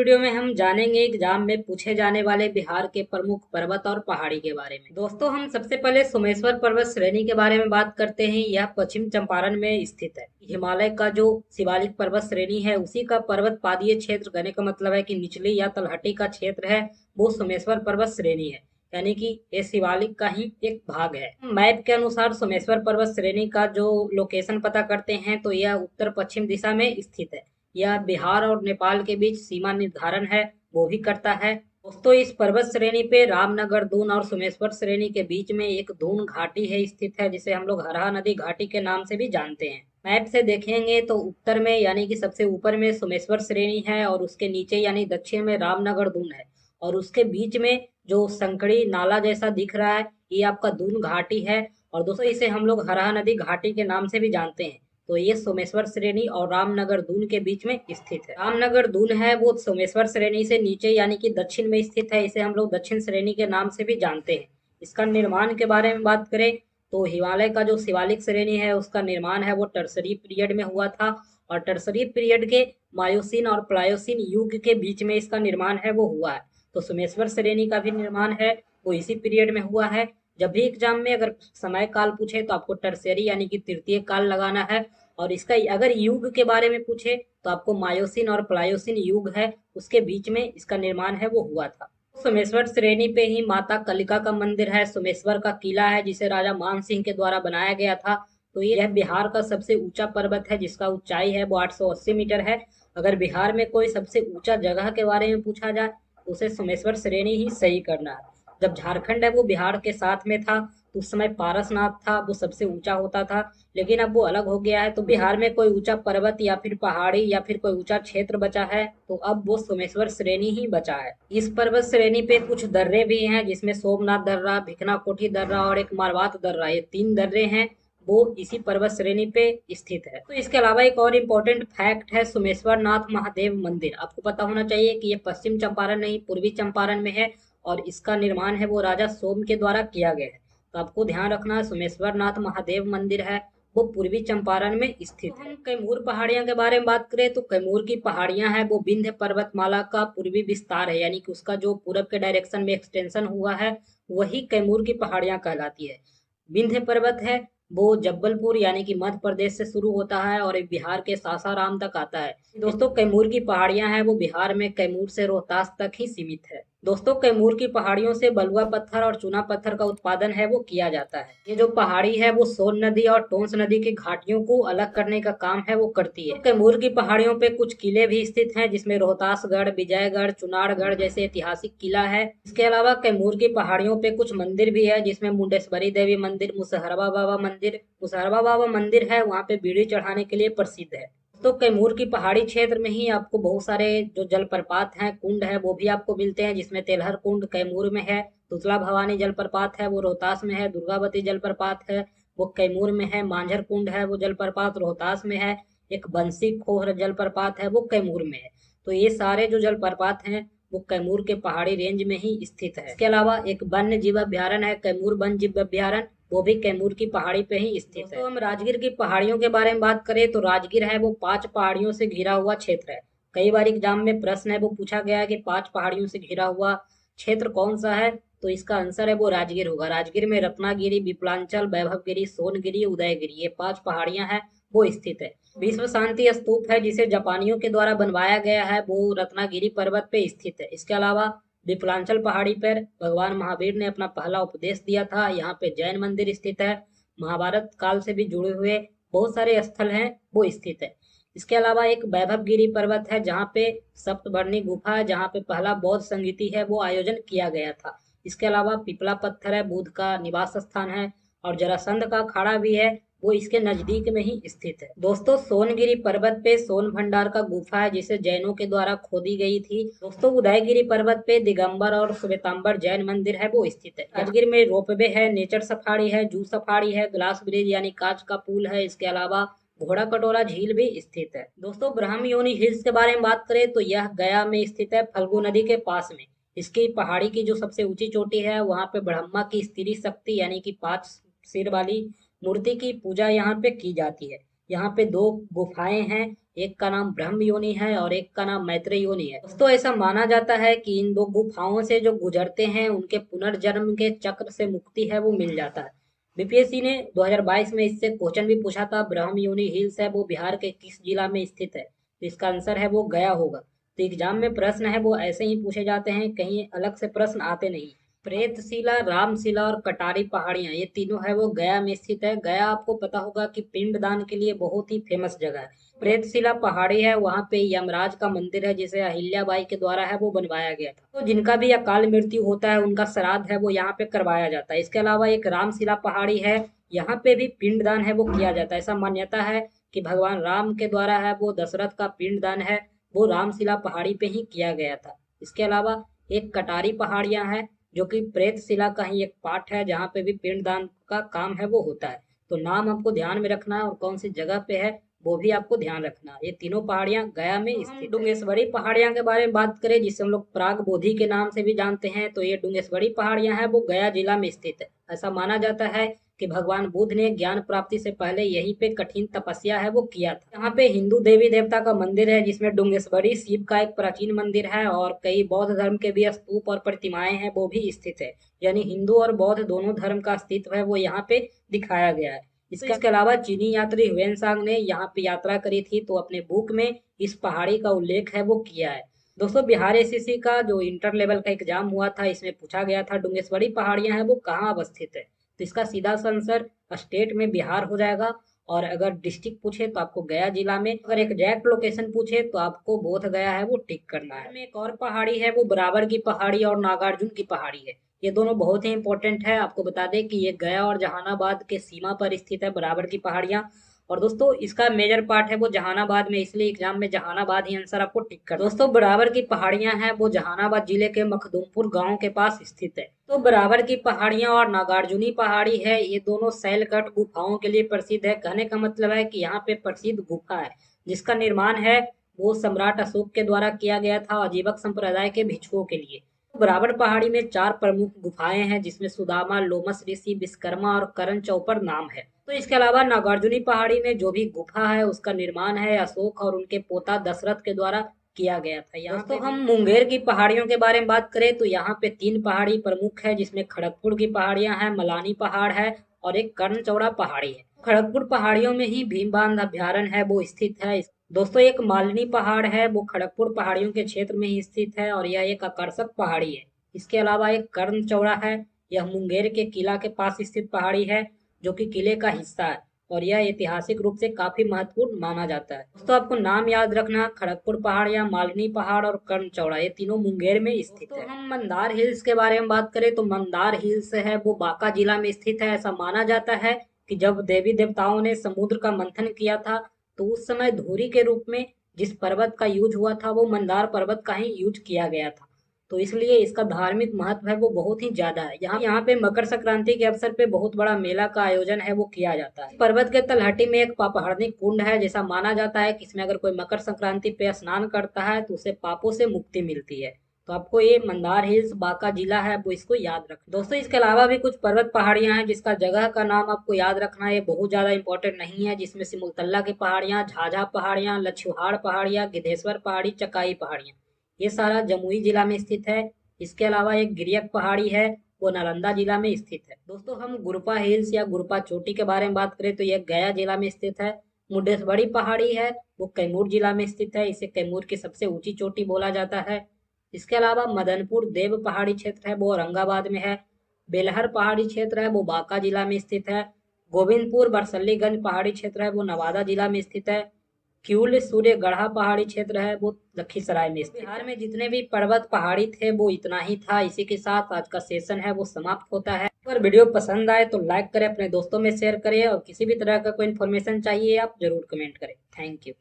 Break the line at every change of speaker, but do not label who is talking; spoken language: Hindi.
वीडियो में हम जानेंगे एग्जाम में पूछे जाने वाले बिहार के प्रमुख पर्वत और पहाड़ी के बारे में। दोस्तों, हम सबसे पहले सोमेश्वर पर्वत श्रेणी के बारे में बात करते हैं। यह पश्चिम चंपारण में स्थित है। हिमालय का जो शिवालिक पर्वत श्रेणी है उसी का पर्वत पादीय क्षेत्र, कहने का मतलब है कि निचली या तलहटी का क्षेत्र है वो सोमेश्वर पर्वत श्रेणी है, यानी कि ये शिवालिक का ही एक भाग है। मैप के अनुसार सोमेश्वर पर्वत श्रेणी का जो लोकेशन पता करते हैं तो यह उत्तर पश्चिम दिशा में स्थित है। यह बिहार और नेपाल के बीच सीमा निर्धारण है वो भी करता है। दोस्तों, इस पर्वत श्रेणी पे रामनगर दून और सोमेश्वर श्रेणी के बीच में एक दून घाटी है स्थित है, जिसे हम लोग हरहा नदी घाटी के नाम से भी जानते हैं। मैप से देखेंगे तो उत्तर में यानी कि सबसे ऊपर में सोमेश्वर श्रेणी है और उसके नीचे यानी दक्षिण में रामनगर दून है, और उसके बीच में जो संकड़ी नाला जैसा दिख रहा है ये आपका दून घाटी है। और दोस्तों, इसे हम लोग हरहा नदी घाटी के नाम से भी जानते हैं। तो ये सोमेश्वर श्रेणी और रामनगर दून के बीच में स्थित है। रामनगर दून है वो सोमेश्वर श्रेणी से नीचे यानी कि दक्षिण में स्थित है। इसे हम लोग दक्षिण श्रेणी के नाम से भी जानते हैं। इसका निर्माण के बारे में बात करें तो हिमालय का जो शिवालिक श्रेणी है उसका निर्माण है वो टर्सरी पीरियड में हुआ था, और टर्सरी पीरियड के मायोसीन और प्लायोसीन युग के बीच में इसका निर्माण है वो हुआ है। तो सोमेश्वर श्रेणी का भी निर्माण है वो इसी पीरियड में हुआ है। जब भी एग्जाम में अगर समय काल पूछे तो आपको टर्सरी यानी कि तृतीय काल लगाना है, और इसका अगर युग के बारे में पूछे तो आपको मायोसिन और प्लायोसिन युग है उसके बीच में इसका निर्माण है वो हुआ था। सोमेश्वर श्रेणी पे ही माता कलिका का मंदिर है, सोमेश्वर का किला है जिसे राजा मान सिंह के द्वारा बनाया गया था। तो यह बिहार का सबसे ऊंचा पर्वत है जिसका ऊंचाई है वो 880 मीटर है। अगर बिहार में कोई सबसे ऊंचा जगह के बारे में पूछा जाए तो उसे सोमेश्वर श्रेणी ही सही करना है। जब झारखंड है वो बिहार के साथ में था तो उस समय पारसनाथ था वो सबसे ऊंचा होता था, लेकिन अब वो अलग हो गया है। तो बिहार में कोई ऊंचा पर्वत या फिर पहाड़ी या फिर कोई ऊंचा क्षेत्र बचा है तो अब वो सोमेश्वर श्रेणी ही बचा है। इस पर्वत श्रेणी पे कुछ दर्रे भी हैं जिसमें सोमनाथ दर्रा, भिकना कोठी दर्रा और एक मारवात दर्रा, ये 3 दर्रे हैं वो इसी पर्वत श्रेणी पे स्थित है। तो इसके अलावा एक और इम्पोर्टेंट फैक्ट है सोमेश्वर नाथ महादेव मंदिर। आपको पता होना चाहिए कि ये पश्चिम चंपारण नहीं पूर्वी चंपारण में है, और इसका निर्माण है वो राजा सोम के द्वारा किया गया है। तो आपको ध्यान रखना है सोमेश्वर नाथ महादेव मंदिर है वो पूर्वी चंपारण में स्थित है। कैमूर पहाड़ियां के बारे में बात करें तो कैमूर की पहाड़ियां हैं वो विंध्य पर्वतमाला का पूर्वी विस्तार है, यानी कि उसका जो पूरब के डायरेक्शन में एक्सटेंशन हुआ है वही कैमूर की पहाड़ियां कहलाती है। विंध्य पर्वत है वो जब्बलपुर यानी कि मध्य प्रदेश से शुरू होता है और बिहार के सासाराम तक आता है। दोस्तों, कैमूर की पहाड़ियां हैं वो बिहार में कैमूर से रोहतास तक ही सीमित है। दोस्तों, कैमूर की पहाड़ियों से बलुआ पत्थर और चूना पत्थर का उत्पादन है वो किया जाता है। ये जो पहाड़ी है वो सोन नदी और टोंस नदी की घाटियों को अलग करने का काम है वो करती है। कैमूर की पहाड़ियों पे कुछ किले भी स्थित हैं जिसमें रोहतासगढ़, विजयगढ़, चुनारगढ़ जैसे ऐतिहासिक किला है। इसके अलावा कैमूर की पहाड़ियों पे कुछ मंदिर भी है जिसमें मुंडेश्वरी देवी मंदिर, मुसहरबा बाबा मंदिर है, वहाँ पे बीड़ी चढ़ाने के लिए प्रसिद्ध है। तो कैमूर की पहाड़ी क्षेत्र में ही आपको बहुत सारे जो जलप्रपात हैं, कुंड है वो भी आपको मिलते हैं, जिसमें तेलहर कुंड कैमूर में है, तुतला भवानी जलप्रपात है वो रोहतास में है, दुर्गावती जलप्रपात है वो कैमूर में है, मांझर कुंड है वो जलप्रपात रोहतास में है, एक बंसी खोह जलप्रपात है वो कैमूर में है। तो ये सारे जो जलप्रपात हैं वो कैमूर के पहाड़ी रेंज में ही स्थित है। इसके अलावा एक वन्य जीव अभ्यारण्य है कैमूर वन्य जीव अभ्यारण्य, वो भी कैमूर की पहाड़ी पे ही स्थित है। तो हम राजगीर की पहाड़ियों के बारे में बात करें तो राजगीर है वो 5 पहाड़ियों से घिरा हुआ क्षेत्र है। कई बार एग्जाम में प्रश्न है वो पूछा गया है कि 5 पहाड़ियों से घिरा हुआ क्षेत्र कौन सा है, तो इसका आंसर है वो राजगीर होगा। राजगीर में रत्नागिरी, विपलांचल, वैभवगिरी, सोनगिरी, उदयगिरी, ये 5 पहाड़ियां हैं वो स्थित है। विश्व शांति स्तूप है जिसे जापानियों के द्वारा बनवाया गया है वो रत्नागिरी पर्वत पे स्थित है। इसके अलावा विपलांचल पहाड़ी पर भगवान महावीर ने अपना पहला उपदेश दिया था। यहाँ पे जैन मंदिर स्थित है। महाभारत काल से भी जुड़े हुए बहुत सारे स्थल हैं वो स्थित है। इसके अलावा एक वैभवगिरी पर्वत है जहाँ पे सप्तवर्णी गुफा है, जहाँ पे पहला बौद्ध संगीति है वो आयोजन किया गया था। इसके अलावा पिपला पत्थर है, बुद्ध का निवास स्थान है, और जरासंध का अखाड़ा भी है वो इसके नजदीक में ही स्थित है। दोस्तों, सोनगिरी पर्वत पे सोन भंडार का गुफा है जिसे जैनों के द्वारा खोदी गई थी। दोस्तों, उदयगिरी पर्वत पे दिगंबर और श्वेतांबर जैन मंदिर है वो स्थित है। राजगीर में रोपवे है, नेचर सफारी है, जू सफारी है, ग्लास ब्रिज यानी कांच का पुल है। इसके अलावा घोड़ा कटोरा झील भी स्थित है। दोस्तों, ब्रह्मयोनी हिल्स के बारे में बात करें तो यह गया में स्थित है, फल्गु नदी के पास में। इसकी पहाड़ी की जो सबसे ऊंची चोटी है वहां पे ब्रह्मा की स्त्री शक्ति यानी कि 5 सिर वाली मूर्ति की पूजा यहाँ पे की जाती है। यहाँ पे 2 गुफाएं हैं, एक का नाम ब्रह्म योनि है और एक का नाम मैत्रेय योनि है। दोस्तों ऐसा माना जाता है कि इन दो गुफाओं से जो गुजरते हैं उनके पुनर्जन्म के चक्र से मुक्ति है वो मिल जाता है। बीपीएससी ने 2022 में इससे क्वेश्चन भी पूछा था। ब्रह्म योनि हिल्स है वो बिहार के किस जिला में स्थित है? तो इसका आंसर है वो गया होगा। तो एग्जाम में प्रश्न है वो ऐसे ही पूछे जाते हैं, कहीं अलग से प्रश्न आते नहीं। प्रेतशिला, रामशिला और कटारी पहाड़ियां, ये तीनों है वो गया में स्थित है। गया आपको पता होगा कि पिंडदान के लिए बहुत ही फेमस जगह है। प्रेतशिला पहाड़ी है, वहां पे यमराज का मंदिर है जिसे अहिल्याबाई के द्वारा है वो बनवाया गया था। तो जिनका भी अकाल मृत्यु होता है उनका श्राद्ध है वो यहाँ पे करवाया जाता है। इसके अलावा एक रामशिला पहाड़ी है, यहाँ पे भी पिंडदान है वो किया जाता है। ऐसा मान्यता है कि भगवान राम के द्वारा है वो दशरथ का पिंडदान है वो रामशिला पहाड़ी पे ही किया गया था। इसके अलावा एक कटारी पहाड़ियां हैं जो कि प्रेतशिला का ही एक पार्ट है, जहाँ पे भी पिंडदान का काम है वो होता है। तो नाम आपको ध्यान में रखना है और कौन सी जगह पे है वो भी आपको ध्यान रखना है। ये तीनों पहाड़ियां गया में स्थित है। डुंगेश्वरी पहाड़ियां के बारे में बात करें, जिसे हम लोग प्राग बोधि के नाम से भी जानते हैं, तो ये डुंगेश्वरी पहाड़ियां हैं वो गया जिला में स्थित है। ऐसा माना जाता है कि भगवान बुद्ध ने ज्ञान प्राप्ति से पहले यहीं पे कठिन तपस्या है वो किया था। यहाँ पे हिंदू देवी देवता का मंदिर है जिसमें डुंगेश्वरी शिव का एक प्राचीन मंदिर है और कई बौद्ध धर्म के भी स्तूप और प्रतिमाएं हैं वो भी स्थित है। यानी हिंदू और बौद्ध दोनों धर्म का अस्तित्व है वो यहाँ पे दिखाया गया है। इसके अलावा चीनी यात्री ह्वेनसांग ने यहाँ पे यात्रा करी थी तो अपने बुक में इस पहाड़ी का उल्लेख है वो किया है। दोस्तों बिहार एसएससी का जो इंटर लेवल का एग्जाम हुआ था इसमें पूछा गया था डुंगेश्वरी पहाड़ियां है वो कहाँ अवस्थित है? तो इसका सीधा सा आंसर स्टेट में बिहार हो जाएगा। और अगर डिस्ट्रिक्ट पूछे तो आपको गया जिला में, अगर एग्जैक्ट लोकेशन पूछे तो आपको बोध गया है वो टिक करना है। एक और पहाड़ी है वो बराबर की पहाड़ी और नागार्जुन की पहाड़ी है। ये दोनों बहुत ही इंपॉर्टेंट है। आपको बता दें कि ये गया और जहानाबाद के सीमा पर स्थित है बराबर की पहाड़ियां। और दोस्तों इसका मेजर पार्ट है वो जहानाबाद में, इसलिए एग्जाम में जहानाबाद ही आंसर आपको टिक कर। दोस्तों बराबर की पहाड़ियां हैं वो जहानाबाद जिले के मखदूमपुर गांव के पास स्थित है। तो बराबर की पहाड़ियां और नागार्जुनी पहाड़ी है, ये दोनों सैलकट गुफाओं के लिए प्रसिद्ध है। कहने का मतलब है कि यहाँ पे प्रसिद्ध गुफा है जिसका निर्माण है वो सम्राट अशोक के द्वारा किया गया था आजीवक संप्रदाय के भिक्षुओं के लिए। बराबर पहाड़ी में 4 प्रमुख गुफाएं हैं जिसमें सुदामा, लोमस ऋषि, विश्वकर्मा और करण चौपर नाम है। तो इसके अलावा नागार्जुनी पहाड़ी में जो भी गुफा है उसका निर्माण है अशोक और उनके पोता दशरथ के द्वारा किया गया था। यहाँ तो हम मुंगेर की पहाड़ियों के बारे में बात करें तो यहाँ पे 3 पहाड़ी प्रमुख है जिसमें खड़गपुर की पहाड़ियां हैं, मलानी पहाड़ है और एक कर्णचौड़ा पहाड़ी है। खड़गपुर पहाड़ियों में ही भीमबांध अभ्यारण्य है वो स्थित है। दोस्तों एक मालिनी पहाड़ है वो खड़गपुर पहाड़ियों के क्षेत्र में ही स्थित है और यह एक आकर्षक पहाड़ी है। इसके अलावा एक कर्णचौड़ा है, यह मुंगेर के किला के पास स्थित पहाड़ी है जो कि किले का हिस्सा है और यह ऐतिहासिक रूप से काफी महत्वपूर्ण माना जाता है। दोस्तों आपको नाम याद रखना, खड़गपुर पहाड़ या मालिनी पहाड़ और कर्णचौड़ा ये तीनों मुंगेर में स्थित है। हम मंदार हिल्स के बारे में बात करें तो मंदार हिल्स है वो बांका जिला में स्थित है। ऐसा माना जाता है कि जब देवी देवताओं ने समुद्र का मंथन किया था तो उस समय धूरी के रूप में जिस पर्वत का यूज हुआ था वो मंदार पर्वत का ही यूज किया गया था। तो इसलिए इसका धार्मिक महत्व है वो बहुत ही ज्यादा है। यहाँ पे मकर संक्रांति के अवसर पे बहुत बड़ा मेला का आयोजन है वो किया जाता है। पर्वत के तलहटी में एक पापहरणिक कुंड है, जैसा माना जाता है कि इसमें अगर कोई मकर संक्रांति पे स्नान करता है तो उसे पापों से मुक्ति मिलती है। तो आपको ये मंदार हिल्स बांका जिला है वो इसको याद रखना। दोस्तों इसके अलावा भी कुछ पर्वत पहाड़ियां हैं जिसका जगह का नाम आपको याद रखना है, बहुत ज्यादा इंपॉर्टेंट नहीं है, जिसमें सिमुलतल्ला की पहाड़ियां, झाझा पहाड़ियां, लछुहाड़ पहाड़ियां, गिद्धेश्वर पहाड़ी, चकाई पहाड़ियां, ये सारा जमुई जिला में स्थित है। इसके अलावा एक गिरियक पहाड़ी है वो नालंदा जिला में स्थित है। दोस्तों हम गुरुपा हिल्स या गुरुपा चोटी के बारे में बात करें तो यह गया जिला में स्थित है। मुंडेश्वरी पहाड़ी है वो कैमूर जिला में स्थित है, इसे कैमूर की सबसे ऊंची चोटी बोला जाता है। इसके अलावा मदनपुर देव पहाड़ी क्षेत्र है वो औरंगाबाद में है। बेलहर पहाड़ी क्षेत्र है वो बांका जिला में स्थित है। गोविंदपुर बरसल्लीगंज पहाड़ी क्षेत्र है वो नवादा जिला में स्थित है। क्यूल सूर्य गढ़ा पहाड़ी क्षेत्र है वो लखीसराय में स्थित। बिहार में जितने भी पर्वत पहाड़ी थे वो इतना ही था। इसी के साथ आज का सेशन है वो समाप्त होता है। अगर वीडियो पसंद आए तो लाइक करें, अपने दोस्तों में शेयर करें और किसी भी तरह का कोई इन्फॉर्मेशन चाहिए आप जरूर कमेंट करें। Thank you.